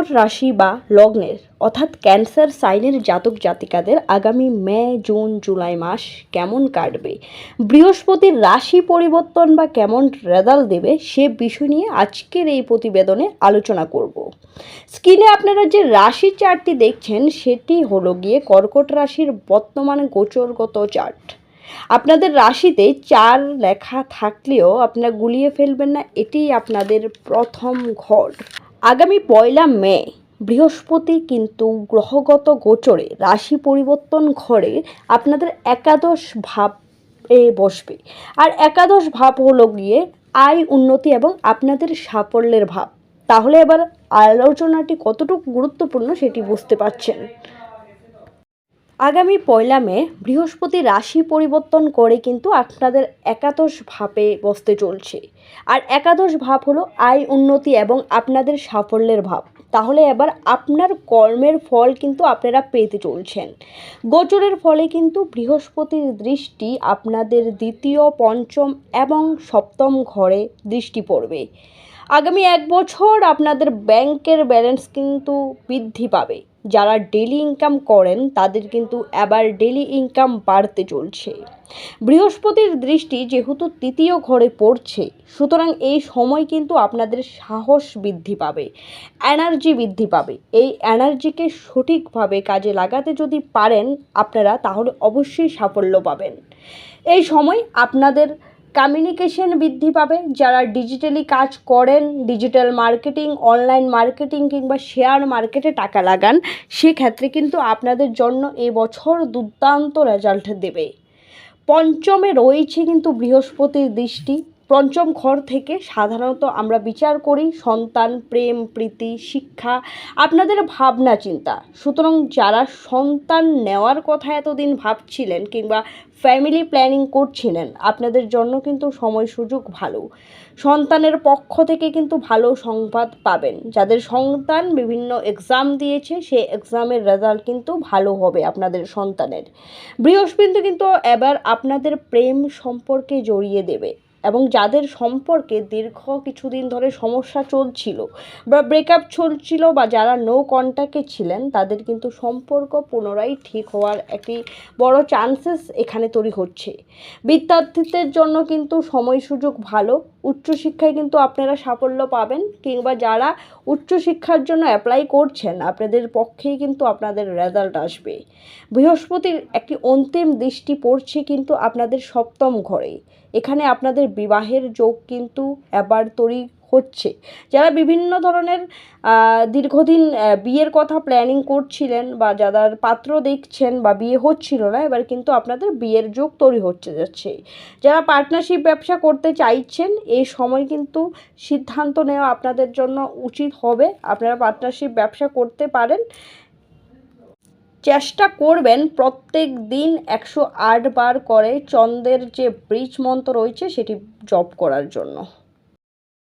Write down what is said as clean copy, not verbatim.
কর্কট রাশি বা লগ্নের অর্থাৎ ক্যান্সার সাইনের জাতক জাতিকাদের আগামী মে, জুন, জুলাই মাস কেমন কাটবে, বৃহস্পতির রাশি পরিবর্তন বা কেমন রেজাল্ট দেবে সে বিষয় নিয়ে আজকের এই প্রতিবেদনে আলোচনা করব। স্ক্রিনে আপনারা যে রাশি চার্টটি দেখছেন সেটি হলো গিয়ে কর্কট রাশির বর্তমান গোচরগত চার্ট। আপনাদের রাশিতে 4 লেখা থাকলেও আপনারা গুলিয়ে ফেলবেন না, এটি আপনাদের প্রথম ঘর। আগামী 1 মে বৃহস্পতি কিন্তু গ্রহগত গোচরে রাশি পরিবর্তন ঘরে আপনাদের একাদশ ভাবে বসবে। আর একাদশ ভাব হলো গিয়ে আয়, উন্নতি এবং আপনাদের সাফল্যের ভাব। তাহলে এবার আলোচনাটি কতটুকু গুরুত্বপূর্ণ সেটি বুঝতে পারছেন। আগামী 1 মে বৃহস্পতি রাশি পরিবর্তন করে কিন্তু আপনাদের একাদশ ভাবে বসতে চলছে। আর একাদশ ভাব হলো আয়, উন্নতি এবং আপনাদের সাফল্যের ভাব। তাহলে এবার আপনার কর্মের ফল কিন্তু আপনারা পেতে চলছেন। গোচরের ফলে কিন্তু বৃহস্পতির দৃষ্টি আপনাদের দ্বিতীয়, পঞ্চম এবং সপ্তম ঘরে দৃষ্টি পড়বে। আগামী 1 বছর আপনাদের ব্যাংকের ব্যালেন্স কিন্তু বৃদ্ধি পাবে। যারা ডেলি ইনকাম করেন তাদের কিন্তু এবার ডেলি ইনকাম বাড়তে চলছে। বৃহস্পতির দৃষ্টি যেহেতু তৃতীয় ঘরে পড়ছে, সুতরাং এই সময় কিন্তু আপনাদের সাহস বৃদ্ধি পাবে, এনার্জি বৃদ্ধি পাবে। এই এনার্জিকে সঠিকভাবে কাজে লাগাতে যদি পারেন আপনারা, তাহলে অবশ্যই সাফল্য পাবেন। এই সময় আপনাদের কমিউনিকেশন বৃদ্ধি পাবে। যারা ডিজিটালি কাজ করেন, ডিজিটাল মার্কেটিং, অনলাইন মার্কেটিং কিংবা শেয়ার মার্কেটে টাকা লাগান, সেক্ষেত্রে কিন্তু আপনাদের জন্য এবছর দুর্দান্ত রেজাল্ট দেবে। পঞ্চমে রয়েছে কিন্তু বৃহস্পতির দৃষ্টি। পঞ্চম ঘর থেকে সাধারণত আমরা বিচার করি সন্তান, প্রেম, প্রীতি, শিক্ষা, আপনাদের ভাবনা চিন্তা। সুতরাং যারা সন্তান নেওয়ার কথা এতদিন ভাবছিলেন কিংবা ফ্যামিলি প্ল্যানিং করছিলেন, আপনাদের জন্য কিন্তু সময় সুযোগ ভালো। সন্তানের পক্ষ থেকে কিন্তু ভালো সংবাদ পাবেন। যাদের সন্তান বিভিন্ন এক্সাম দিয়েছে, সেই এক্সামের রেজাল্ট কিন্তু ভালো হবে আপনাদের সন্তানের। বৃহস্পতি কিন্তু এবার আপনাদের প্রেম সম্পর্কে জড়িয়ে দেবে এবং যাদের সম্পর্কে দীর্ঘ কিছুদিন ধরে সমস্যা চলছিল বা ব্রেকআপ চলছিল বা যারা নো কন্ট্যাক্টে ছিলেন, তাদের কিন্তু সম্পর্ক পুনরায় ঠিক হওয়ার একটি বড় চান্সেস এখানে তৈরি হচ্ছে। বিদ্যার্থীদের জন্য কিন্তু সময় সুযোগ ভালো। উচ্চশিক্ষায় কিন্তু আপনারা সাফল্য পাবেন কিংবা যারা উচ্চশিক্ষার জন্য অ্যাপ্লাই করছেন, আপনাদের পক্ষেই কিন্তু আপনাদের রেজাল্ট আসবে। বৃহস্পতির একটি অন্তিম দৃষ্টি পড়ছে কিন্তু আপনাদের সপ্তম ঘরে। এখানে আপনাদের বিবাহের যোগ কিন্তু এবার তৈরি হচ্ছে। যারা বিভিন্ন ধরনের দীর্ঘদিন বিয়ের কথা প্ল্যানিং করছিলেন বা যাদের পাত্র দেখছেন বা বিয়ে হচ্ছিল না, এবার কিন্তু আপনাদের বিয়ের যোগ তৈরি হচ্ছে যাচ্ছে। যারা পার্টনারশিপ ব্যবসা করতে চাইছেন, এই সময় কিন্তু সিদ্ধান্ত নেওয়া আপনাদের জন্য উচিত হবে। আপনারা পার্টনারশিপ ব্যবসা করতে পারেন। চেষ্টা করবেন প্রত্যেক দিন 108 বার করে চন্দ্রের যে ব্রিজ মন্ত্র রয়েছে সেটি জপ করার জন্য।